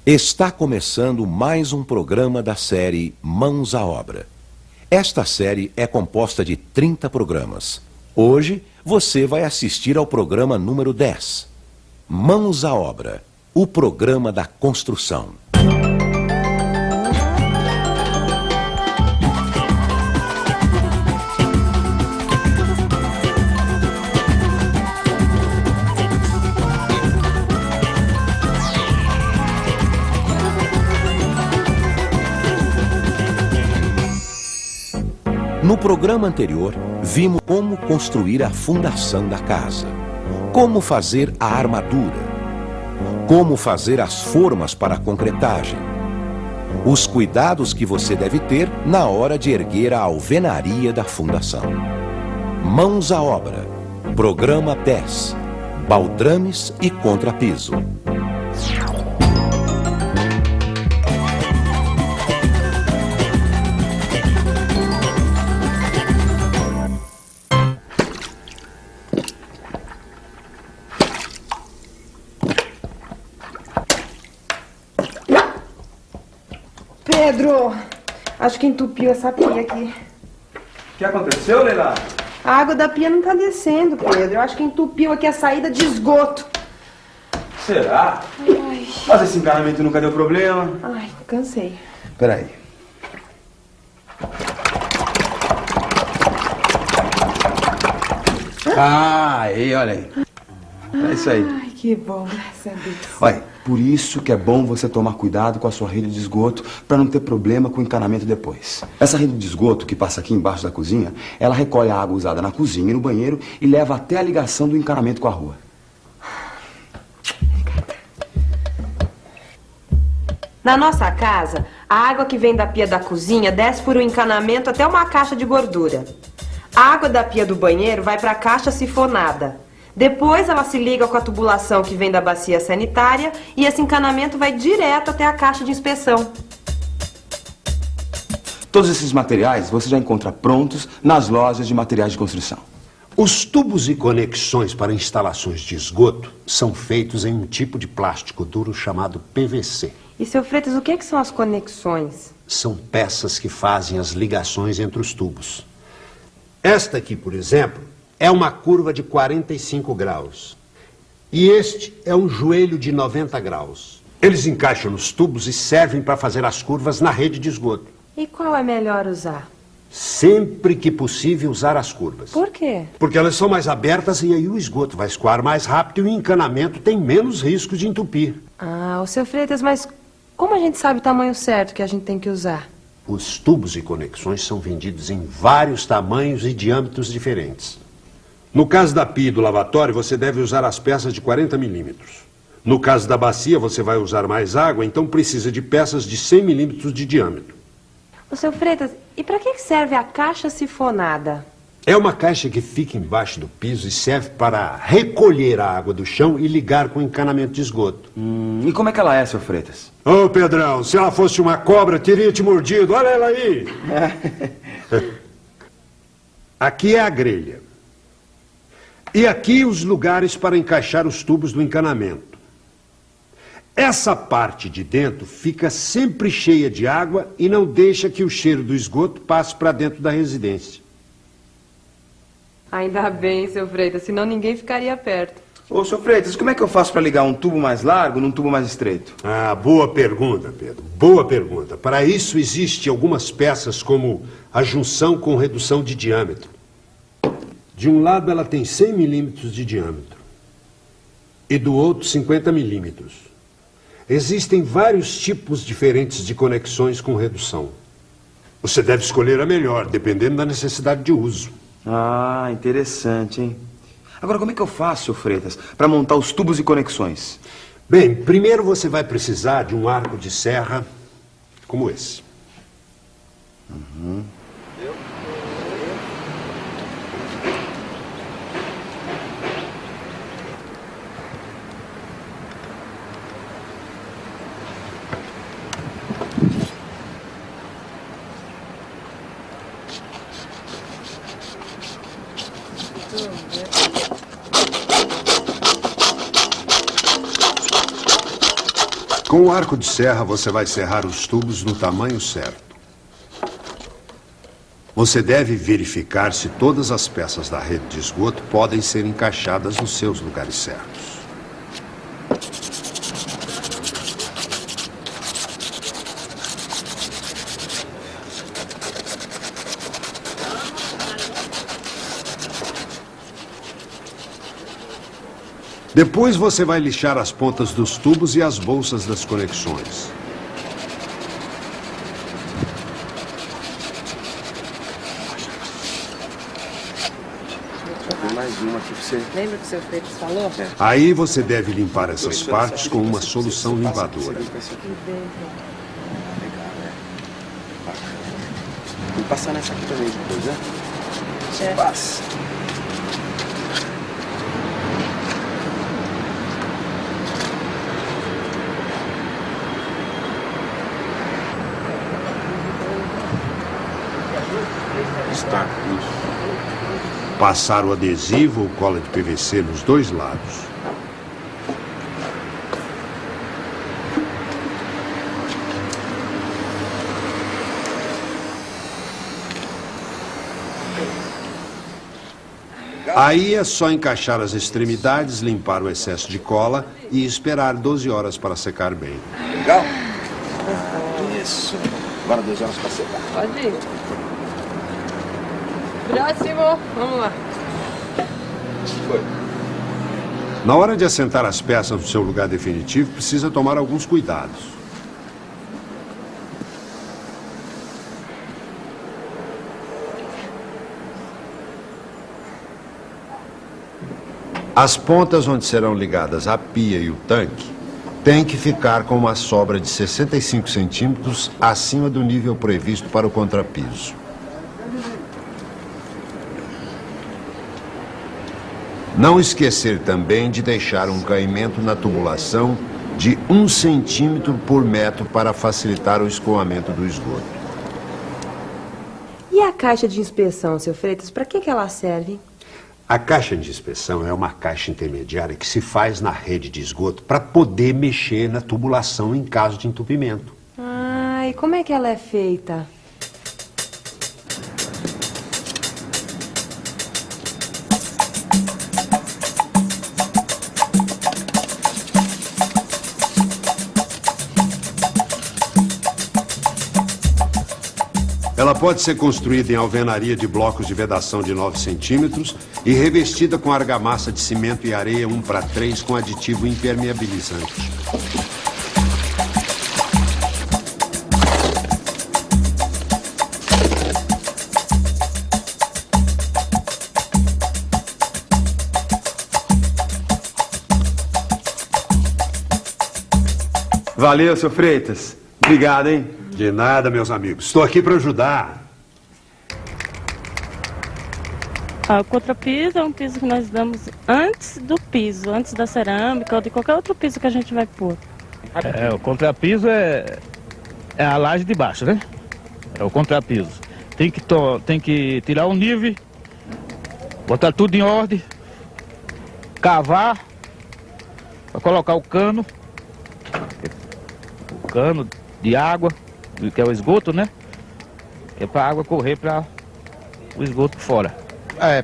Está começando mais um programa da série Mãos à Obra. Esta série é composta de 30 programas. Hoje você vai assistir ao programa número 10. Mãos à Obra, o programa da construção. No programa anterior, vimos como construir a fundação da casa, como fazer a armadura, como fazer as formas para a concretagem, os cuidados que você deve ter na hora de erguer a alvenaria da fundação. Mãos à obra, programa 10, baldrames e contrapiso. Pedro, acho que entupiu essa pia aqui. O que aconteceu, Leila? A água da pia não tá descendo, Pedro. Eu acho que entupiu aqui a saída de esgoto. Será? Ai, Mas esse encanamento nunca deu problema. ai, cansei. Peraí. Ah, aí, olha aí. É isso aí. Ai, que bom, graças a Deus. Olha, por isso que é bom você tomar cuidado com a sua rede de esgoto para não ter problema com o encanamento depois. Essa rede de esgoto que passa aqui embaixo da cozinha, ela recolhe a água usada na cozinha e no banheiro e leva até a ligação do encanamento com a rua. Na nossa casa, a água que vem da pia da cozinha desce por um encanamento até uma caixa de gordura. A água da pia do banheiro vai para a caixa sifonada. Depois ela se liga com a tubulação que vem da bacia sanitária e esse encanamento vai direto até a caixa de inspeção. Todos esses materiais você já encontra prontos nas lojas de materiais de construção. Os tubos e conexões para instalações de esgoto são feitos em um tipo de plástico duro chamado PVC. E, seu Freitas, o que são as conexões? São peças que fazem as ligações entre os tubos. Esta aqui, por exemplo, é uma curva de 45 graus. E este é um joelho de 90 graus. Eles encaixam nos tubos e servem para fazer as curvas na rede de esgoto. E qual é melhor usar? Sempre que possível usar as curvas. Por quê? Porque elas são mais abertas e aí o esgoto vai escoar mais rápido e o encanamento tem menos risco de entupir. Ah, o seu Freitas, mas como a gente sabe o tamanho certo que a gente tem que usar? Os tubos e conexões são vendidos em vários tamanhos e diâmetros diferentes. No caso da pia e do lavatório, você deve usar as peças de 40 milímetros. No caso da bacia, você vai usar mais água, então precisa de peças de 100 milímetros de diâmetro. Ô, seu Freitas, e para que serve a caixa sifonada? É uma caixa que fica embaixo do piso e serve para recolher a água do chão e ligar com o encanamento de esgoto. E como é que ela é, seu Freitas? Ô, Pedrão, se ela fosse uma cobra, teria te mordido. Olha ela aí. Aqui é a grelha. E aqui os lugares para encaixar os tubos do encanamento. Essa parte de dentro fica sempre cheia de água e não deixa que o cheiro do esgoto passe para dentro da residência. Ainda bem, seu Freitas, senão ninguém ficaria perto. Ô, seu Freitas, como é que eu faço para ligar um tubo mais largo num tubo mais estreito? Ah, boa pergunta, Pedro. Boa pergunta. Para isso existem algumas peças como a junção com redução de diâmetro. De um lado ela tem 100 milímetros de diâmetro e do outro 50 milímetros. Existem vários tipos diferentes de conexões com redução. Você deve escolher a melhor, dependendo da necessidade de uso. Ah, interessante, hein? Agora, como é que eu faço, seu Freitas, para montar os tubos e conexões? Bem, primeiro você vai precisar de um arco de serra como esse. Com o arco de serra, você vai serrar os tubos no tamanho certo. Você deve verificar se todas as peças da rede de esgoto podem ser encaixadas nos seus lugares certos. Depois você vai lixar as pontas dos tubos e as bolsas das conexões. Mais uma aqui pra você. Lembra que o seu Freitas falou? Aí você deve limpar essas partes com uma solução limpadora. Legal, né? Vou passar nessa aqui também depois, né? Você passa. Está. Passar o adesivo ou cola de PVC nos dois lados. Aí é só encaixar as extremidades, limpar o excesso de cola e esperar 12 horas para secar bem. Legal? Isso. Agora 2 horas para secar. Pode ir. Próximo. Vamos lá. Foi. Na hora de assentar as peças no seu lugar definitivo, precisa tomar alguns cuidados. As pontas onde serão ligadas a pia e o tanque têm que ficar com uma sobra de 65 centímetros acima do nível previsto para o contrapiso. Não esquecer também de deixar um caimento na tubulação de 1 centímetro por metro para facilitar o escoamento do esgoto. E a caixa de inspeção, seu Freitas, para que ela serve? A caixa de inspeção é uma caixa intermediária que se faz na rede de esgoto para poder mexer na tubulação em caso de entupimento. Ah, e como é que ela é feita? Ela pode ser construída em alvenaria de blocos de vedação de 9 centímetros e revestida com argamassa de cimento e areia 1:3 com aditivo impermeabilizante. Valeu, seu Freitas. Obrigado, hein? De nada, meus amigos. Estou aqui para ajudar. O contrapiso é um piso que nós damos antes do piso, antes da cerâmica ou de qualquer outro piso que a gente vai pôr. O contrapiso é a laje de baixo, né? É o contrapiso. Tem que tirar o nível, botar tudo em ordem, cavar, para colocar o cano de água, que é o esgoto, né? É para a água correr para o esgoto fora.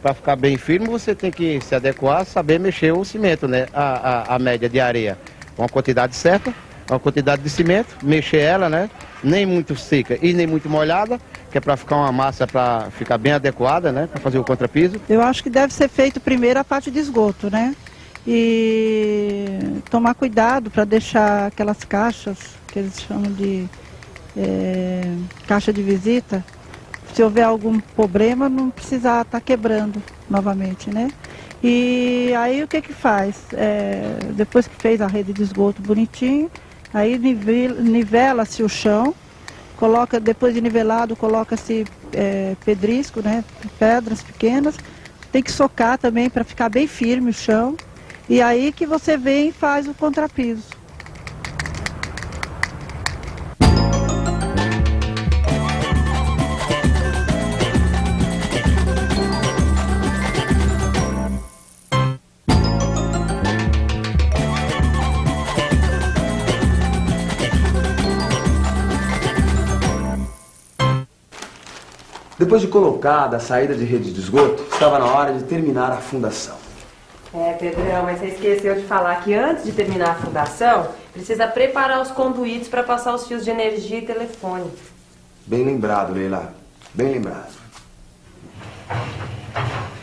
Para ficar bem firme, você tem que se adequar, saber mexer o cimento, né? A média de areia, uma quantidade certa, uma quantidade de cimento, mexer ela, né? Nem muito seca e nem muito molhada, que é para ficar uma massa para ficar bem adequada, né? Para fazer o contrapiso. Eu acho que deve ser feito primeiro a parte de esgoto, né? E tomar cuidado para deixar aquelas caixas, que eles chamam de caixa de visita, se houver algum problema, não precisar estar quebrando novamente, né? E aí o que faz? Depois que fez a rede de esgoto bonitinho, aí nivela-se o chão, depois de nivelado, coloca-se pedrisco, né? Pedras pequenas, tem que socar também para ficar bem firme o chão, e aí que você vem e faz o contrapiso. Depois de colocada a saída de rede de esgoto, estava na hora de terminar a fundação. Pedrão, mas você esqueceu de falar que antes de terminar a fundação, precisa preparar os conduítes para passar os fios de energia e telefone. Bem lembrado, Leila. Bem lembrado.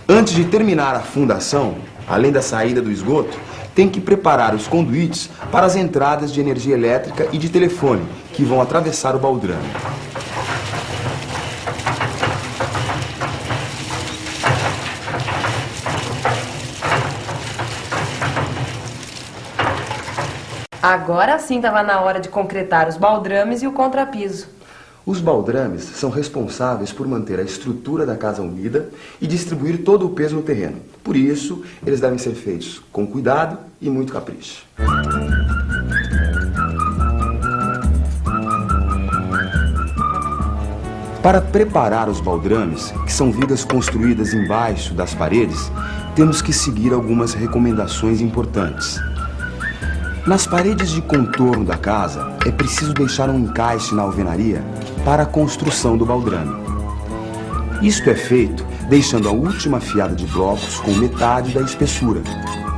Antes de terminar a fundação, além da saída do esgoto, tem que preparar os conduítes para as entradas de energia elétrica e de telefone, que vão atravessar o baldrame. Agora sim estava na hora de concretar os baldrames e o contrapiso. Os baldrames são responsáveis por manter a estrutura da casa unida e distribuir todo o peso no terreno. Por isso, eles devem ser feitos com cuidado e muito capricho. Para preparar os baldrames, que são vigas construídas embaixo das paredes, temos que seguir algumas recomendações importantes. Nas paredes de contorno da casa, é preciso deixar um encaixe na alvenaria para a construção do baldrame. Isto é feito deixando a última fiada de blocos com metade da espessura.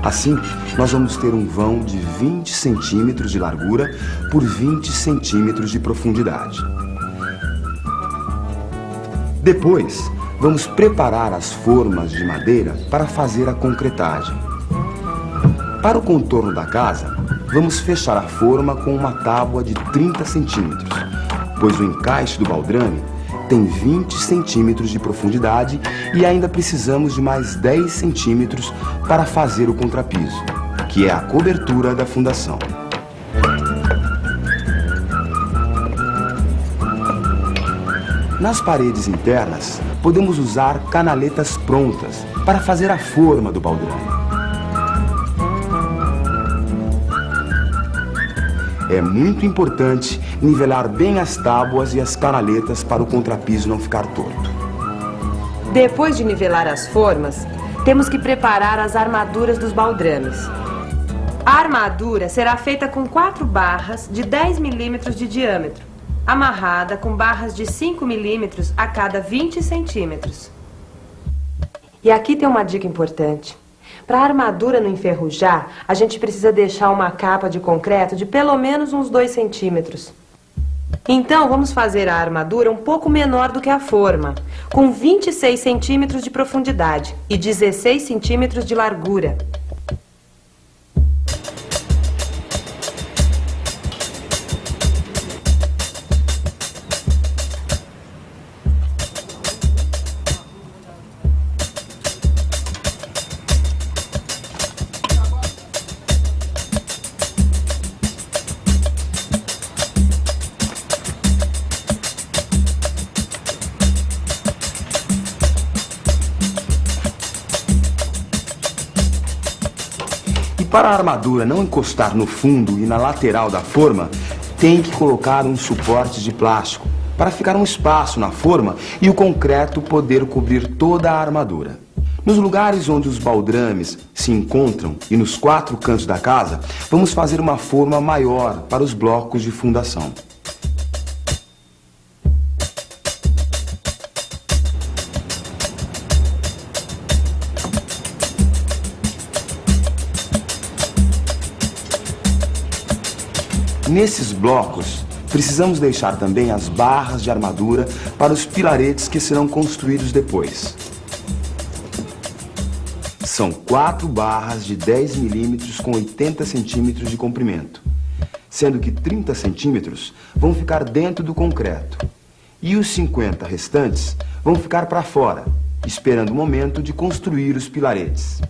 Assim, nós vamos ter um vão de 20 centímetros de largura por 20 centímetros de profundidade. Depois, vamos preparar as formas de madeira para fazer a concretagem. Para o contorno da casa, vamos fechar a forma com uma tábua de 30 centímetros, pois o encaixe do baldrame tem 20 centímetros de profundidade e ainda precisamos de mais 10 centímetros para fazer o contrapiso, que é a cobertura da fundação. Nas paredes internas, podemos usar canaletas prontas para fazer a forma do baldrame. É muito importante nivelar bem as tábuas e as canaletas para o contrapiso não ficar torto. Depois de nivelar as formas, temos que preparar as armaduras dos baldrames. A armadura será feita com 4 barras de 10 milímetros de diâmetro, amarrada com barras de 5 milímetros a cada 20 centímetros. E aqui tem uma dica importante. Para a armadura não enferrujar, a gente precisa deixar uma capa de concreto de pelo menos uns 2 centímetros. Então, vamos fazer a armadura um pouco menor do que a forma, com 26 centímetros de profundidade e 16 centímetros de largura. Para a armadura não encostar no fundo e na lateral da forma, tem que colocar uns suportes de plástico para ficar um espaço na forma e o concreto poder cobrir toda a armadura. Nos lugares onde os baldrames se encontram e nos 4 cantos da casa, vamos fazer uma forma maior para os blocos de fundação. Nesses blocos, precisamos deixar também as barras de armadura para os pilaretes que serão construídos depois. São 4 barras de 10 milímetros com 80 centímetros de comprimento, sendo que 30 centímetros vão ficar dentro do concreto e os 50 restantes vão ficar para fora, esperando o momento de construir os pilaretes.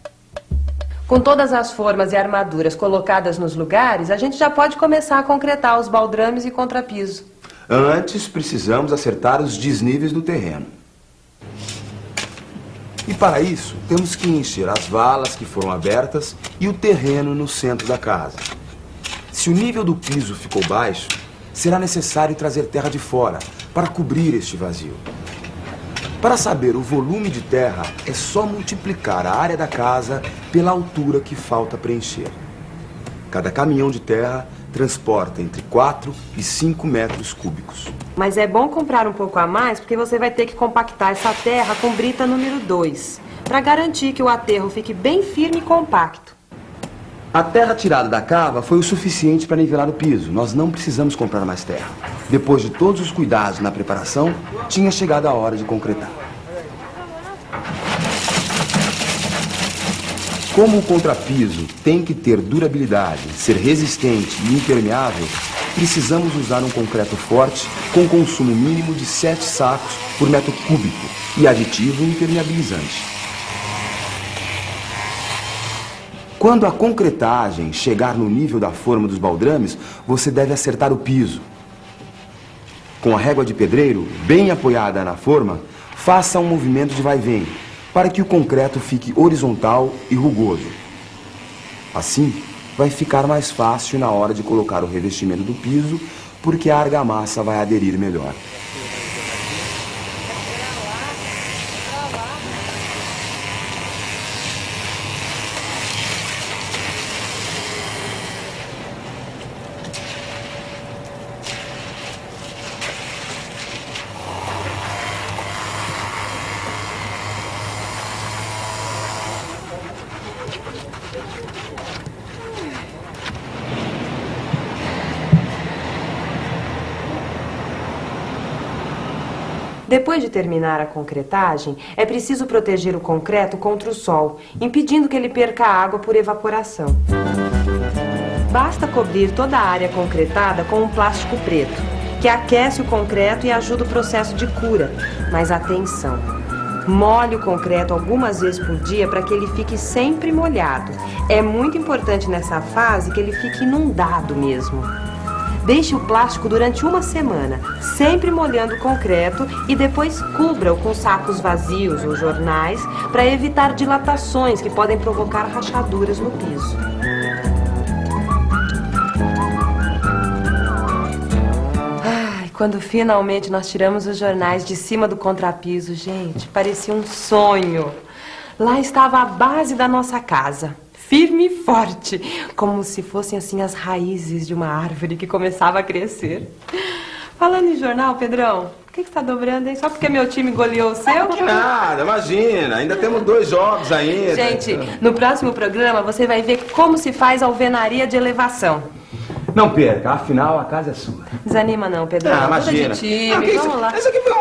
Com todas as formas e armaduras colocadas nos lugares, a gente já pode começar a concretar os baldrames e contrapiso. Antes, precisamos acertar os desníveis do terreno. E para isso, temos que encher as valas que foram abertas e o terreno no centro da casa. Se o nível do piso ficou baixo, será necessário trazer terra de fora para cobrir este vazio. Para saber o volume de terra, é só multiplicar a área da casa pela altura que falta preencher. Cada caminhão de terra transporta entre 4 e 5 metros cúbicos. Mas é bom comprar um pouco a mais, porque você vai ter que compactar essa terra com brita número 2, para garantir que o aterro fique bem firme e compacto. A terra tirada da cava foi o suficiente para nivelar o piso. Nós não precisamos comprar mais terra. Depois de todos os cuidados na preparação, tinha chegado a hora de concretar. Como o contrapiso tem que ter durabilidade, ser resistente e impermeável, precisamos usar um concreto forte com consumo mínimo de 7 sacos por metro cúbico e aditivo impermeabilizante. Quando a concretagem chegar no nível da forma dos baldrames, você deve acertar o piso. Com a régua de pedreiro bem apoiada na forma, faça um movimento de vai e vem, para que o concreto fique horizontal e rugoso. Assim, vai ficar mais fácil na hora de colocar o revestimento do piso, porque a argamassa vai aderir melhor. Depois de terminar a concretagem, é preciso proteger o concreto contra o sol, impedindo que ele perca água por evaporação. Basta cobrir toda a área concretada com um plástico preto, que aquece o concreto e ajuda o processo de cura. Mas atenção! Molhe o concreto algumas vezes por dia para que ele fique sempre molhado. É muito importante nessa fase que ele fique inundado mesmo. Deixe o plástico durante uma semana, sempre molhando o concreto e depois cubra-o com sacos vazios ou jornais para evitar dilatações que podem provocar rachaduras no piso. Ai, quando finalmente nós tiramos os jornais de cima do contrapiso, gente, parecia um sonho. Lá estava a base da nossa casa. Firme e forte, como se fossem assim as raízes de uma árvore que começava a crescer. Falando em jornal, Pedrão, o que você está dobrando aí? Só porque meu time goleou o seu? Que nada, imagina, ainda temos 2 jogos ainda. Gente, no próximo programa você vai ver como se faz alvenaria de elevação. Não perca, afinal a casa é sua. Desanima não, Pedrão. Ah, imagina. Tudo de time, vamos lá. Isso aqui foi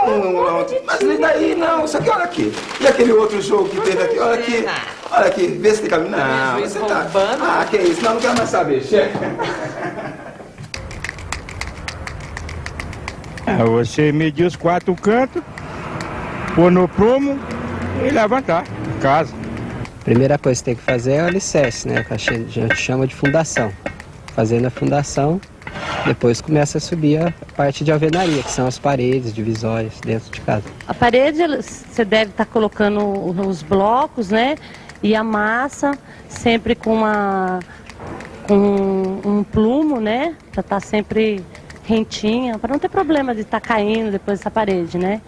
mas isso daí não, isso aqui olha aqui. E aquele outro jogo que teve aqui, olha aqui. Olha aqui, vê se tem caminho. Não, você tá... Ah, que isso, não quero mais saber, chega. Você medir os 4 cantos, pôr no prumo e levantar a casa. Primeira coisa que tem que fazer é o alicerce, né? Que a gente chama de fundação. Fazendo a fundação, depois começa a subir a parte de alvenaria, que são as paredes divisórias dentro de casa. A parede, você deve estar colocando os blocos, né? E a massa, sempre com um plumo, né? Para estar sempre rentinha, para não ter problema de estar caindo depois dessa parede, né?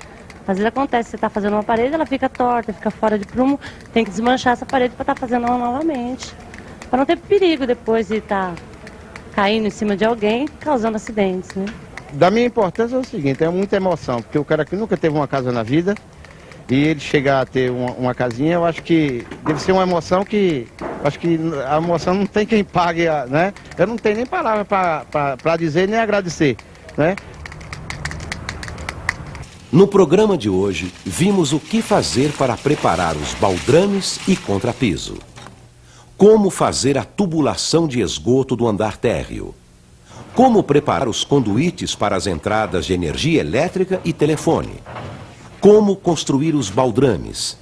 Às vezes acontece, você está fazendo uma parede, ela fica torta, fica fora de prumo, tem que desmanchar essa parede para estar fazendo ela novamente. Para não ter perigo depois de estar caindo em cima de alguém, causando acidentes, né? Da minha importância é o seguinte, é muita emoção, porque o cara que nunca teve uma casa na vida, e ele chegar a ter uma casinha, eu acho que deve ser uma emoção que... Acho que a emoção não tem quem pague, né? Eu não tenho nem palavra para dizer nem agradecer, né? No programa de hoje, vimos o que fazer para preparar os baldrames e contrapiso. Como fazer a tubulação de esgoto do andar térreo. Como preparar os conduítes para as entradas de energia elétrica e telefone. Como construir os baldrames.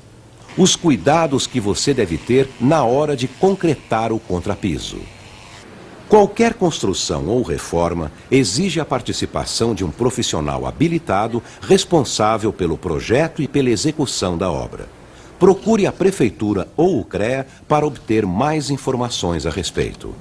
Os cuidados que você deve ter na hora de concretar o contrapiso. Qualquer construção ou reforma exige a participação de um profissional habilitado responsável pelo projeto e pela execução da obra. Procure a Prefeitura ou o CREA para obter mais informações a respeito.